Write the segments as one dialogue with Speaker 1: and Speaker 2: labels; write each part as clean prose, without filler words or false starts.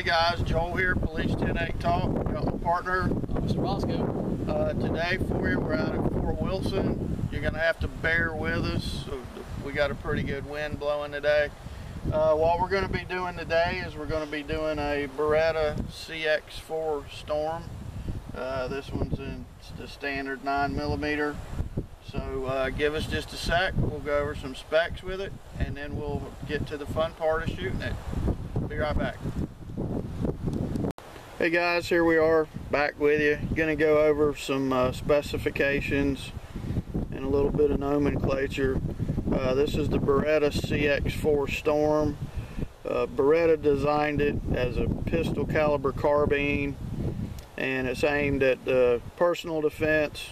Speaker 1: guys, Joel here, Police 10-8 Talk. Got my partner,
Speaker 2: Mr. Bosco.
Speaker 1: Today for you, we're out at Fort Wilson. You're gonna have to bear with us. We got a pretty good wind blowing today. What we're gonna be doing today is we're gonna be doing a Beretta CX-4 Storm. This one's in the standard 9mm. So give us just a sec. We'll go over some specs with it, and then we'll get to the fun part of shooting it. Be right back. Hey guys, here we are back with you. Gonna go over some specifications and a little bit of nomenclature. This is the Beretta CX-4 Storm. Beretta designed it as a pistol caliber carbine, and it's aimed at personal defense,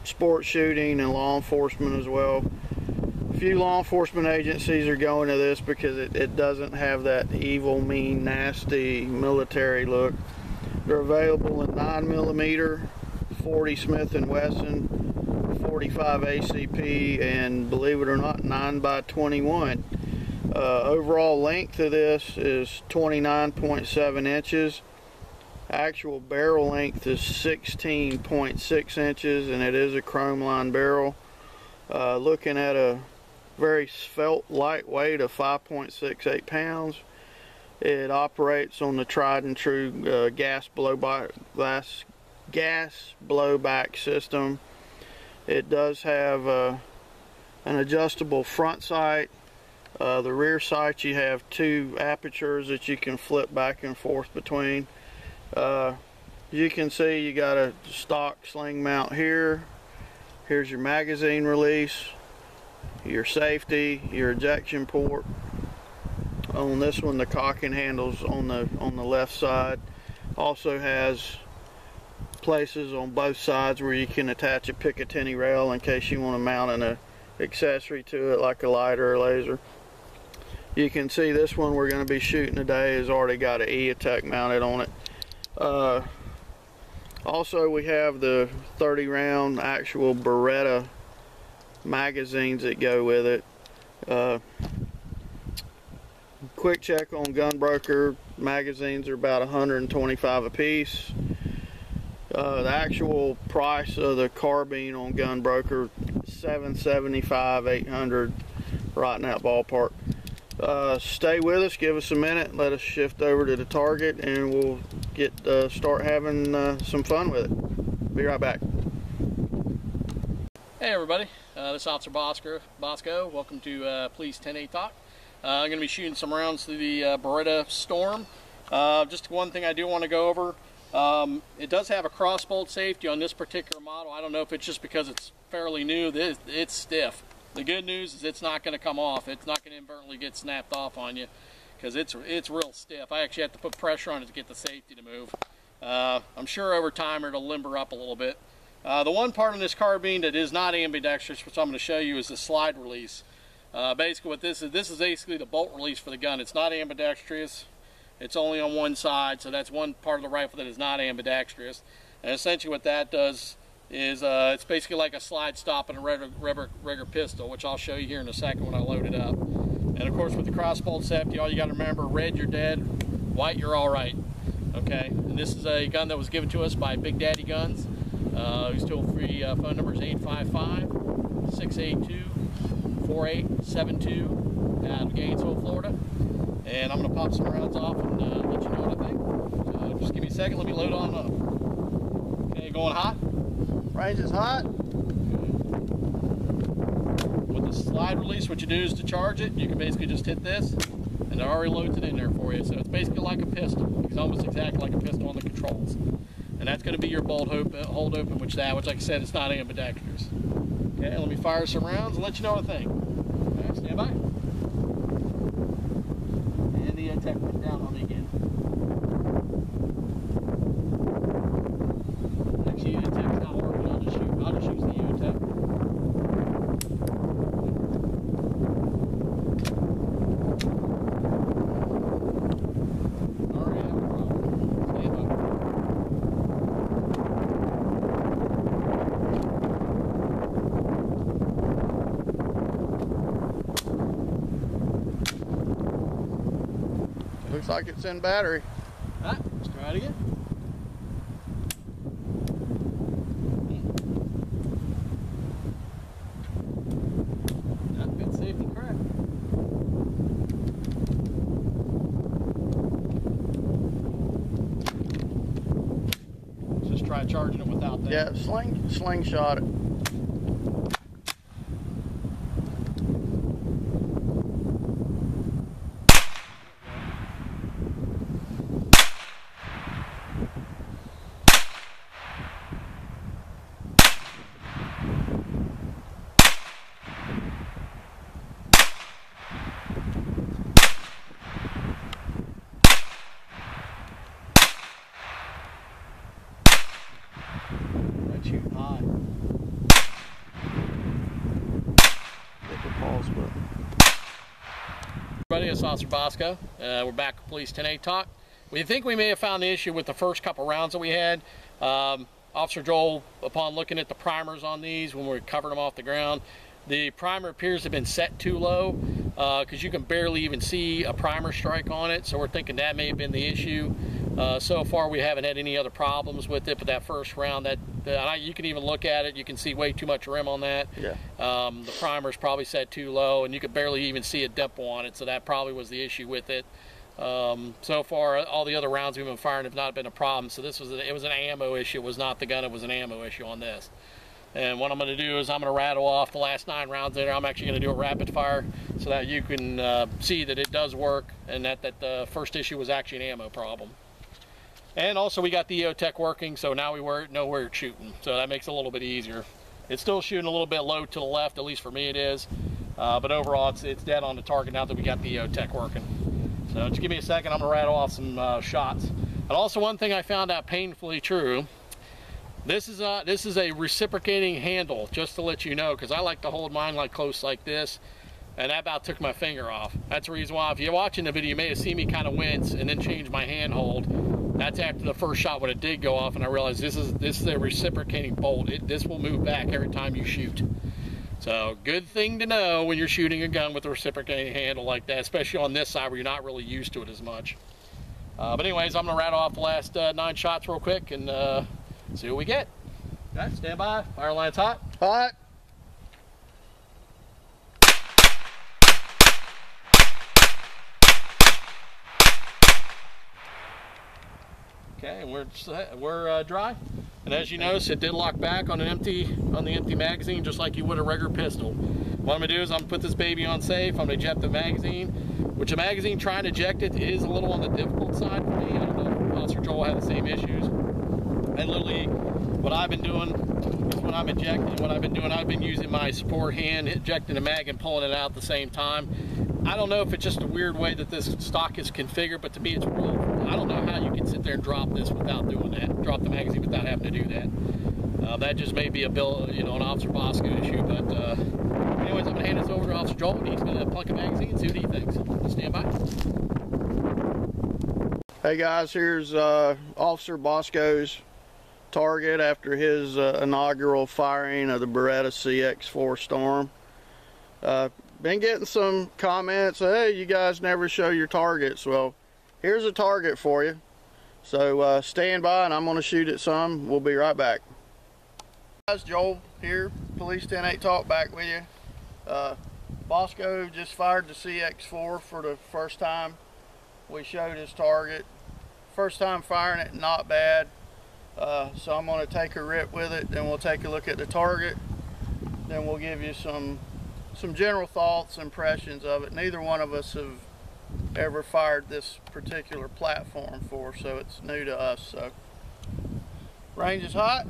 Speaker 1: sport shooting, and law enforcement as well. A few law enforcement agencies are going to this because it doesn't have that evil, mean, nasty military look. They're available in 9mm, 40 Smith & Wesson, 45 ACP, and believe it or not, 9x21. Overall length of this is 29.7 inches. Actual barrel length is 16.6 inches, and it is a chrome line barrel. Looking at a very svelte lightweight of 5.68 pounds. It operates on the tried and true gas blowback system. It does have an adjustable front sight. The rear sight, you have two apertures that you can flip back and forth between. You can see you got a stock sling mount here. Here's your magazine release, your safety, your ejection port. On this one, the cocking handle's on the left side. Also has places on both sides where you can attach a Picatinny rail in case you want to mount an accessory to it, like a lighter or laser. You can see this one we're going to be shooting today has already got an E-Attack mounted on it. Also, we have the 30-round actual Beretta magazines that go with it. Quick check on Gunbroker, magazines are about $125 a piece. The actual price of the carbine on Gunbroker, $775, $800, right in that ballpark. Stay with us, give us a minute, let us shift over to the target, and we'll start having some fun with it. Be right back.
Speaker 2: Hey everybody, this is Officer Bosco. Welcome to Police 10-8 Talk. I'm going to be shooting some rounds through the Beretta Storm. Just one thing I do want to go over. It does have a crossbolt safety on this particular model. I don't know if it's just because it's fairly new. It's stiff. The good news is it's not going to come off. It's not going to inadvertently get snapped off on you, because it's real stiff. I actually have to put pressure on it to get the safety to move. I'm sure over time it'll limber up a little bit. The one part on this carbine that is not ambidextrous, which I'm going to show you, is the slide release. Basically what this is basically the bolt release for the gun. It's not ambidextrous. It's only on one side, so that's one part of the rifle that is not ambidextrous. And essentially what that does is it's basically like a slide stop in a regular pistol, which I'll show you here in a second when I load it up. And of course with the crossbolt safety, all you got to remember, red you're dead, white you're all right. Okay, and this is a gun that was given to us by Big Daddy Guns, whose toll-free phone number is 855-682-4872 out of Gainesville, Florida. And I'm going to pop some rounds off and let you know what I think. So just give me a second, let me load on up. Okay, going hot?
Speaker 1: Range is hot.
Speaker 2: With the slide release, what you do is to charge it, you can basically just hit this, and it already loads it in there for you. So it's basically like a pistol. It's almost exactly like a pistol on the controls. And that's going to be your bolt hold open, which like I said, it's not ambidextrous. Okay, let me fire some rounds and let you know what I think. Okay, stand by. And the tech went down on me again. Actually, the tech's not working. I'll just use the U-Tech. Already have a problem. Stand by.
Speaker 1: Looks like it's in battery.
Speaker 2: All right, let's try it again. Good safety crack. Let's just try charging it without that.
Speaker 1: Yeah, slingshot it.
Speaker 2: Shooting high.
Speaker 1: Hit the pause button.
Speaker 2: Everybody, it's Officer Bosco. We're back with Police 10-8 Talk. We think we may have found the issue with the first couple rounds that we had. Officer Joel, upon looking at the primers on these when we covered them off the ground, the primer appears to have been set too low because you can barely even see a primer strike on it, so we're thinking that may have been the issue. So far we haven't had any other problems with it, but that first round, you can even look at it, you can see way too much rim on that.
Speaker 1: Yeah.
Speaker 2: The primer's probably set too low, and you could barely even see a dimple on it, so that probably was the issue with it. So far, all the other rounds we've been firing have not been a problem, so it was an ammo issue. It was not the gun, it was an ammo issue on this. And what I'm going to do is I'm going to rattle off the last 9 rounds there. I'm actually going to do a rapid fire so that you can see that it does work, and that the first issue was actually an ammo problem. And also we got the EOTech working, so now we know where it's shooting, so that makes it a little bit easier. It's still shooting a little bit low to the left, at least for me it is, but overall it's dead on the target now that we got the EOTech working. So just give me a second, I'm going to rattle off some shots. And also one thing I found out painfully true, this is a reciprocating handle, just to let you know, because I like to hold mine like close like this, and that about took my finger off. That's the reason why, if you're watching the video, you may have seen me kind of wince and then change my handhold. That's after the first shot when it did go off, and I realized this is a reciprocating bolt. This will move back every time you shoot. So good thing to know when you're shooting a gun with a reciprocating handle like that, especially on this side where you're not really used to it as much. But anyways, I'm gonna rattle off the last 9 shots real quick and see what we get. Okay, stand by. Fire line's hot.
Speaker 1: Hot.
Speaker 2: Okay, and we're dry. And as you notice, it did lock back on the empty magazine, just like you would a regular pistol. What I'm gonna do is I'm gonna put this baby on safe. I'm gonna eject the magazine, which the magazine trying to eject it is a little on the difficult side for me. I don't know if Officer Joel had the same issues. And literally, what I've been doing is when I'm ejecting, I've been using my support hand, ejecting the mag and pulling it out at the same time. I don't know if it's just a weird way that this stock is configured, but to me it's real. I don't know how you can sit there and drop this without doing that, drop the magazine without having to do that. That just may be an Officer Bosco issue, but anyways, I'm gonna hand this over to Officer Joel, and he's gonna plug a magazine and see what he thinks. Stand by.
Speaker 1: Hey guys, here's Officer Bosco's target after his inaugural firing of the Beretta CX-4 Storm. Been getting some comments, hey, you guys never show your targets. Well, here's a target for you. So stand by and I'm going to shoot it some. We'll be right back. Guys, Joel here, Police 10-8 Talk, back with you. Bosco just fired the CX-4 for the first time. We showed his target. First time firing it, not bad. So I'm going to take a rip with it, then we'll take a look at the target. Then we'll give you some general thoughts, impressions of it. Neither one of us have ever fired this particular platform for, so it's new to us. So range is hot.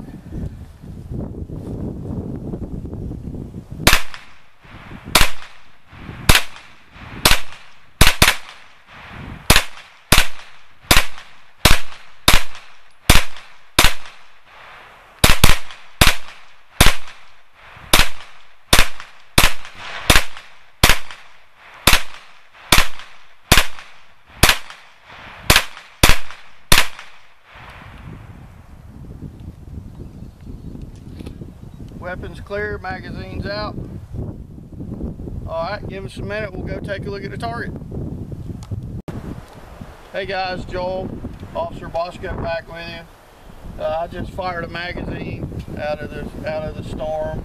Speaker 1: Weapons clear, magazines out. Alright, give us a minute, we'll go take a look at the target. Hey guys, Joel, Officer Bosco back with you. I just fired a magazine out of the Storm.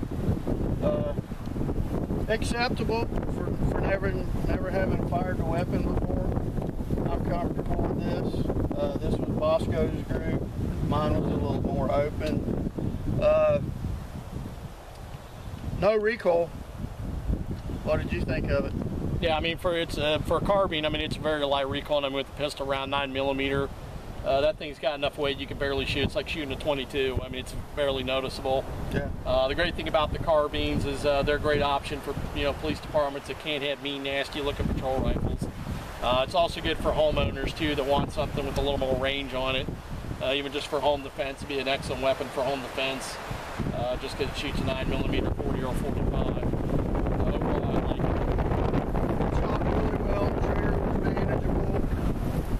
Speaker 1: Acceptable for never having fired a weapon before. I'm comfortable with this. This was Bosco's group. Mine was a little more open. No recoil. What did you think of it?
Speaker 2: Yeah, I mean, for a carbine, I mean, it's a very light recoil. I mean, with the pistol around 9mm, that thing's got enough weight you can barely shoot. It's like shooting a 22. I mean, it's barely noticeable.
Speaker 1: Yeah.
Speaker 2: The great thing about the carbines is they're a great option for police departments that can't have mean, nasty-looking patrol rifles. It's also good for homeowners too that want something with a little more range on it. Even just for home defense, it'd be an excellent weapon for home defense. Just because it shoots a 9mm 40 or 45. Overall, I like it.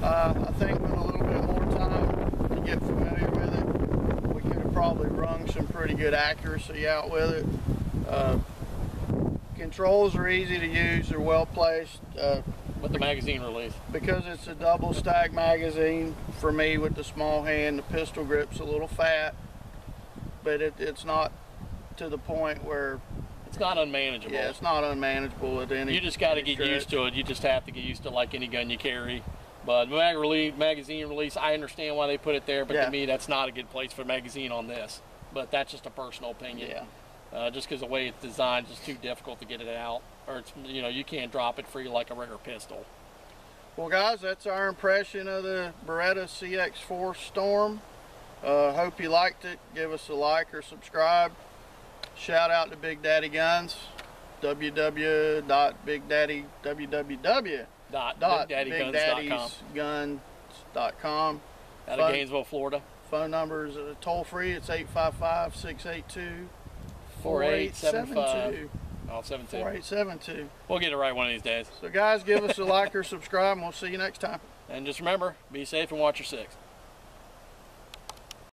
Speaker 1: I think with a little bit more time to get familiar with it, we could have probably wrung some pretty good accuracy out with it. Controls are easy to use, they're well placed.
Speaker 2: With the magazine release.
Speaker 1: Because it's a double stack magazine, for me with the small hand, the pistol grip's a little fat, but it's not to the point where
Speaker 2: it's not unmanageable.
Speaker 1: Yeah, it's not unmanageable at any.
Speaker 2: You just got to get
Speaker 1: stretch.
Speaker 2: used to it. You just have to get used to it like any gun you carry. But magazine release, I understand why they put it there, but to me, that's not a good place for a magazine on this. But that's just a personal opinion.
Speaker 1: Yeah.
Speaker 2: Just because the way it's designed is too difficult to get it out, or it's you can't drop it free like a regular pistol.
Speaker 1: Well, guys, that's our impression of the Beretta CX-4 Storm. Hope you liked it. Give us a like or subscribe. Shout out to Big Daddy Guns. www.bigdaddyguns.com.
Speaker 2: Out of Gainesville, Florida.
Speaker 1: Phone number is toll free. It's 855-682-4872. 4872.
Speaker 2: We'll get it right one of these days.
Speaker 1: So guys, give us a like or subscribe, and we'll see you next time.
Speaker 2: And just remember, be safe and watch your six.